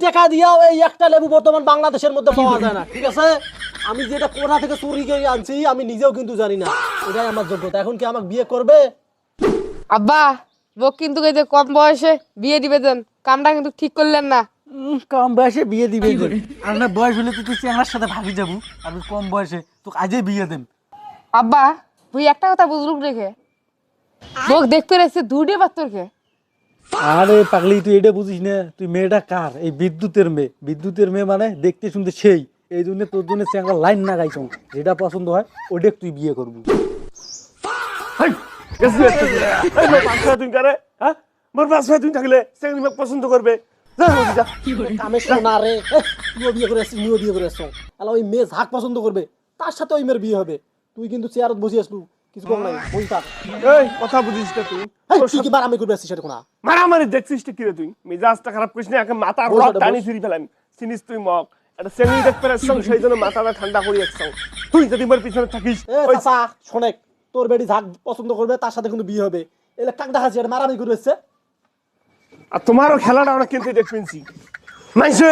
টাকা দিয়াও এই একটা লেবু বর্তমান বাংলাদেশের মধ্যে পাওয়া যায় না, ঠিক আছে? আমি যেটা কোথা থেকে চুরি করে আনছি আমি নিজেও কিন্তু জানি না, এটাই আমার যোগ্যতা। এখন কি আমাকে বিয়ে করবে? আব্বা বউ কিন্তু এই যে কম বয়সে বিয়ে দিবে দেন, কামটা কিন্তু ঠিক করলেন না। কম বয়সে বিয়ে দিবে আর না, বয়স হলে তো তুই চেঙ্গার সাথে ভাগি যাবো। আমি কম বয়সে তোকে আজই বিয়ে দেন। আব্বা তুই একটা কথা বুঝলুক রেখে বউ দেখতে রেখেছে দুটি বাচ্চাকে। আরে পাগলি, তুই এটা বুঝিস না? তুই মেয়েটা কার? এই বিদ্যুতের মেয়ে। বিদ্যুতের মেয়ে মানে দেখতে শুনতে সেই। এই জন্য তোর জন্য চেঙ্গা লাইন না গাইছ, যেটা পছন্দ হয় ওটা তুই বিয়ে করবি। তুই কারে হ্যাঁ মোর পাঁচ ভাই তুই থাকলে সেগুলি মোক পছন্দ করবে। আমি শোনা রে, তুইও বিয়ে করে আসছিস, তুইও বিয়ে করে আসছ, তাহলে ওই মেয়ে যাক পছন্দ করবে তার সাথে ওই মেয়ের বিয়ে হবে। তুই কিন্তু চেয়ারত বসে আসলু, কিছু কম নাই, বই থাক। এই কথা বুঝিস না তুই? তুই কি বারামি করবে আসছিস সেটা কোনা? মারামারি দেখছিস কি রে তুই? মেজাজটা খারাপ করিস না, একে মাথা রোড টানি ফিরি ফেলাম। চিনিস তুই মক এটা সেগুলি দেখতে আসছং, সেই জন্য মাথাটা ঠান্ডা করি আসছং। তুই যদি মোর পিছনে থাকিস ওই চাচা শোনেক, তোর বেটি যাক পছন্দ করবে তার সাথে কিন্তু বিয়ে হবে। এলে কাক দেখাচ্ছি এটা মারামি করবে আসছে। আর তোমারও খেলাটা আমরা কিন্তু দেখবেনছি মাইসে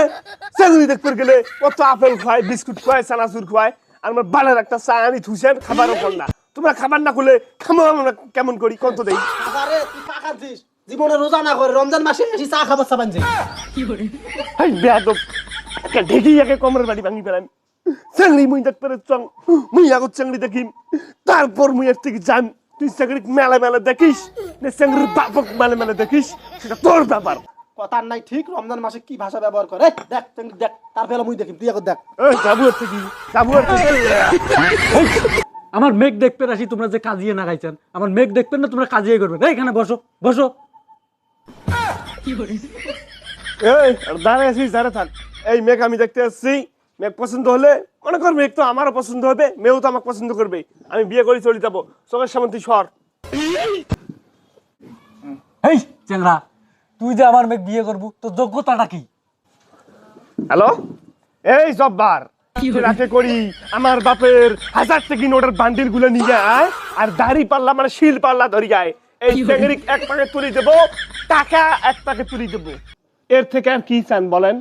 সেগুলি দেখতে গেলে কত আপেল খায়, বিস্কুট খায়, চানাচুর খায়, আর আমার বালের একটা চা আনি থুসেন, খাবারও কর না। তোমরা খাবার না করলে খামো আমরা কেমন করি কত দেই? আরে তুই চা খাচ্ছিস, জীবনে রোজা না করে রমজান মাসে এসে চা খাবার চাবানছি। হাই বেয়াদব, একে ঢেকি একে কমরের বাড়ি ভাঙি পেলাম। চাংড়ি মুই দেখতে চং, মুই আগত চাংড়ি দেখিম, তারপর মুই এর থেকে যাম। তুই চাংড়ি মেলা মেলা দেখিস না চাংড়ির বাপক মেলা মেলা দেখিস, সেটা তোর ব্যাপার। কথার নাই ঠিক, রমজান মাসে কি ভাষা ব্যবহার করে দেখ, দেখ তার ফেলে মুই দেখিম, তুই এখন দেখ। এই যাবো এর থেকে, যাবো এর থেকে। আমার মেঘ দেখতে আসি, তোমরা যে কাজিয়ে না গাইছেন, আমার মেঘ দেখবেন না, তোমরা কাজিয়ে করবেন। এখানে বসো বসো। এই দাঁড়ায় আছিস, দাঁড়ায় থাক। এই মেঘ আমি দেখতে আসছি, মেঘ পছন্দ হলে মনে কর মেঘ তো আমারও পছন্দ হবে, মেয়েও তো আমাকে পছন্দ করবে। আমি বিয়ে করে চলে যাবো, চোখের সামনে তুই সর। এই চেংড়া, তুই যে আমার মেঘ বিয়ে করবো, তোর যোগ্যতাটা কি? হ্যালো, এই জব্বার রাতে করি আমার বাপের 1000 টাকা নোটের বান্ডিল গুলো নিয়ে আয়, আর দাড়ি পাল্লা মানে শিল পাল্লা ধরি আয়। এই চেংড়ি এক প্যাকেট তুলি দেবো, টাকা এক প্যাকেট তুলি দেবো। এর থেকে আর কি চান বলেন?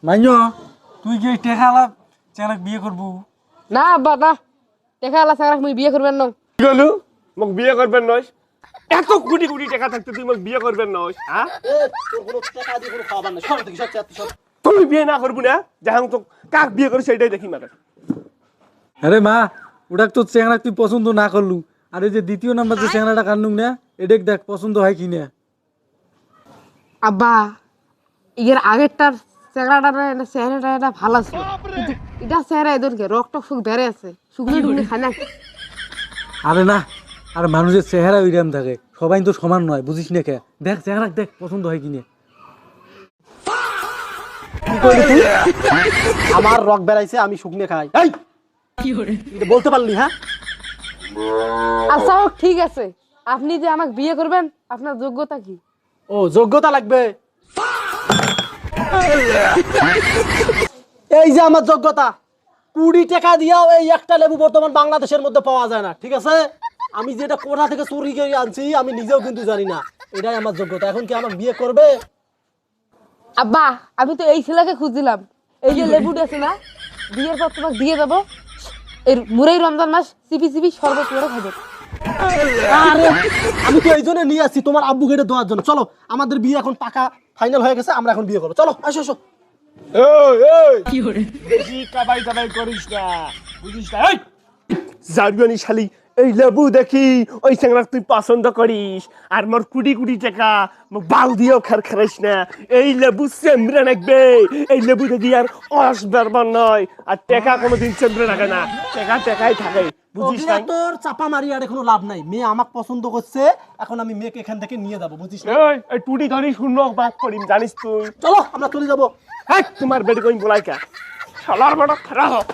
মাইনো, তুই কি টেকালা চেংড়া বিয়ে করবো? না আব্বা না, দেখা আল্লাহ সারা তুমি বিয়ে করবেন না। কি গেল? মোক বিয়ে করবেন নয়? এত কোটি কোটি টাকা থাকতে তুই মোক বিয়ে করবেন নয়? হ্যাঁ, তোর কোনো টাকা দিয়ে কোনো খাবার নাই, সর থেকে সর, সর। তুই বিয়ে না করবো না, যাহাং তো কাক বিয়ে করে সেটাই দেখি মারে। আরে মা, ওটা তো চেংড়া তুই পছন্দ না করলু, আর এই যে দ্বিতীয় নাম্বার যে চেংড়াটা কান্নুক না, এটা দেখ পছন্দ হয় কি না। আব্বা এর আগেরটার চেহারাটা না, চেহারাটা এটা ভালো ছিল, কিন্তু এটা চেহারা এদেরকে রক্ত সুখ বেড়ে আছে, শুকনো টুকনো খায় না। আরে না, আর মানুষের চেহারা ওইরকম থাকে, সবাই তো সমান নয়, বুঝিস না কে? দেখ চেহারা দেখ পছন্দ হয় কিনা। কি করলি তুই? আমার রক বেড়াইছে, আমি শুকনে খাই। এই তুই বলতে পারলি? হ্যাঁ আচ্ছা হোক, ঠিক আছে, আপনি যে আমাকে বিয়ে করবেন আপনার যোগ্যতা কি? ও যোগ্যতা লাগবে, এই যে আমার যোগ্যতা। 20 টাকা দিয়াও এই একটা লেবু বর্তমান বাংলাদেশের মধ্যে পাওয়া যায় না, ঠিক আছে? আমি যেটা কোথা থেকে চুরি করে আনছি আমি নিজেও কিন্তু জানি না, এটাই আমার যোগ্যতা। এখন কি আমাকে বিয়ে করবে? আব্বা আমি তো এই ছেলেকে খুঁজছিলাম, এই যে লেবুটা আছে না, বিয়ের পর তোমাকে দিয়ে দেবো, এর মুরেই রমজান মাস চিপি চিপি শরবত করে খাবে। আরে আমি তো এই জন্য নিয়ে আসছি তোমার আব্বু কেটে দেওয়ার জন্য। চলো, আমাদের বিয়ে এখন পাকা ফাইনাল হয়ে গেছে, আমরা এখন বিয়ে করবো। চলো আসো আসো। বেশি কাবাই কাবাই করিস না, বুঝিস না? এই জারুয়ানি শালি, এই লেবু দেখি ওই চ্যাংড়া তুই পছন্দ করিস, আর মোর কোটি কোটি টাকা মোক বাল দিয়েও খের খেরাইস না। এই লেবু চেমড়ে রাখবে, এই লেবু দেখি আর অস বেরবার নয়, আর টাকা কোনোদিন চেমড়ে রাখে না, টাকা টাকাই থাকে, বুঝিস না? তোর চাপা মারি আর কোনো লাভ নাই, মেয়ে আমাকে পছন্দ করছে, এখন আমি মেয়েকে এখান থেকে নিয়ে যাবো, বুঝিস না? এই টুটি ধরি শূন্য বাদ করিম, জানিস তুই? চলো আমরা চলে যাবো। তোমার বেটি কইম বলাই কা শালার বড় খারাপ।